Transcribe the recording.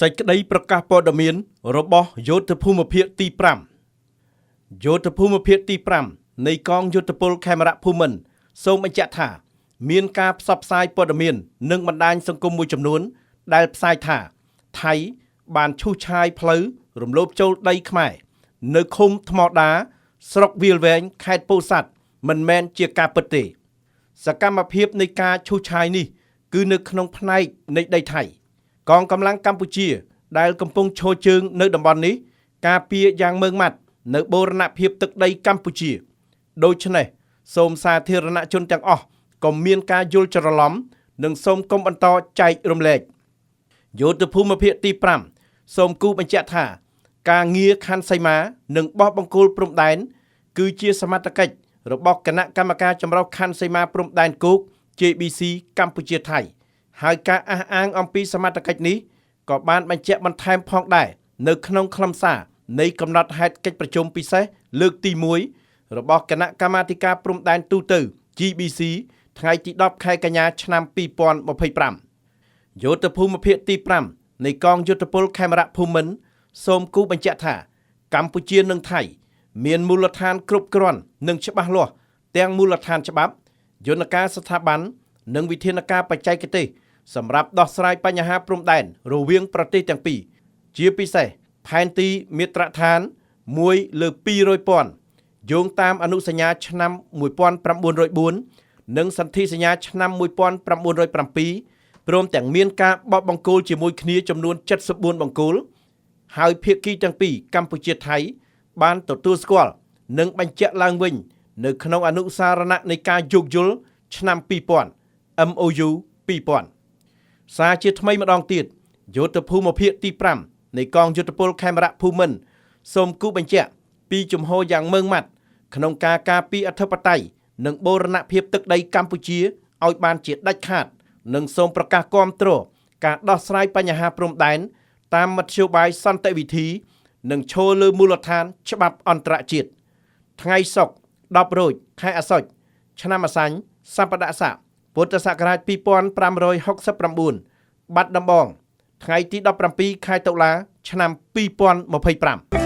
សេចក្តីប្រកាសព័ត៌មានរបស់យោធភូមិភាគទី5យោធភូមិភាគទី5នៃកងយោធពលខេមរៈភូមិន្ទសូមបញ្ជាក់ថាមានការផ្សព្វផ្សាយព័ត៌មាននិងបណ្ដាញសង្គមមួយចំនួនដែលផ្សាយថាថៃបានឈូសឆាយផ្លូវរំលោភចូលដីខ្មែរនៅឃុំថ្មដាស្រុកវាលវែងខេត្តពោធិ៍សាត់មិនមែនជាការពិតទេសកម្មភាពនៃការឈូសឆាយនេះគឺនៅក្នុងផ្នែកនៃដីថៃកងកម្លាំងកម្ពុជាដែលកំពុងឈរជើងនៅតំបន់នេះការពារយ៉ាងម៉ឺងម៉ាត់នៅបូរណភាពទឹកដីកម្ពុជាដូច្នេះសូមសាធារណជនទាំងអស់កុំមានការយល់ច្រឡំនិងសូមកុំបន្តចែករំលែកយោធភូមិភាគទី5សូមគូបញ្ជាក់ថាការងារខណ្ឌសីមានិងបោះបង្គោលព្រំដែនគឺជាសមត្ថកិច្ចរបស់គណៈកម្មការចម្រុះខណ្ឌសីមាព្រំដែនគោក JBC កម្ពុជាថៃហើយការអះអាងអំពីសមត្ថកិច្ចនេះក៏បានបញ្ជាក់បន្ថែមផងដែរនៅក្នុងខ្លឹមសារនៃកំណត់ហេតុកិច្ចប្រជុំពិសេសលើកទី1របស់គណៈកម្មាធិការព្រំដែនទូទៅ GBC ថ្ងៃទី10ខែកញ្ញាឆ្នាំ2025យោធភូមិភាគទី5នៃកងយោធពលខេមរៈភូមិន្ទសូមគូបញ្ជាក់ថាកម្ពុជានិងថៃមានមូលដ្ឋានគ្រប់គ្រាន់និងច្បាស់លាស់ទាំងមូលដ្ឋានច្បាប់យន្តការស្ថាប័ននិងវិធានការបច្ចេកទេសសម្រាប់ដោះស្រាយបញ្ហាព្រំដែនរវាងប្រទេសទាំងពីរជាពិសេសផែនទីមាត្រដ្ឋាន1 លើ 200,000 យោងតាមអនុសញ្ញាឆ្នាំ1904និងសន្ធិសញ្ញាឆ្នាំ1907ព្រមទាំងមានការបោះបង្គោលជាមួយគ្នាចំនួន74បង្គោលហើយភាគីទាំងពីរកម្ពុជាថៃបានទទួលស្គាល់និងបញ្ជាក់ឡើងវិញនៅក្នុងអនុសារណៈនៃការយោគយល់ឆ្នាំ2000 MOU 2000សារជាថ្មីម្ដងទៀតយោធភូមិភាគទី5នៃកងយោធពលខេមរៈភូមិន្ទសូមគូបញ្ជាក់ពីជំហរយ៉ាងម៉ឺងម៉ាត់ក្នុងការការពារអធិបតេយ្យនិងបូរណភាពទឹកដីកម្ពុជាឲ្យបានជាដាច់ខាតនិងសូមប្រកាសគាំទ្រការដោះស្រាយបញ្ហាព្រំដែនតាមមធ្យោបាយសន្តិវិធីនិងឈរលើមូលដ្ឋានច្បាប់អន្តរជាតិថ្ងៃសុក្រ10រោចខែអាសត់ឆ្នាំអាសាញ់សប្តាហ៍ស័កពុទ្ធសករាជ2569បាត់ដំបងថ្ងៃទី17ខែតុលាឆ្នាំ2025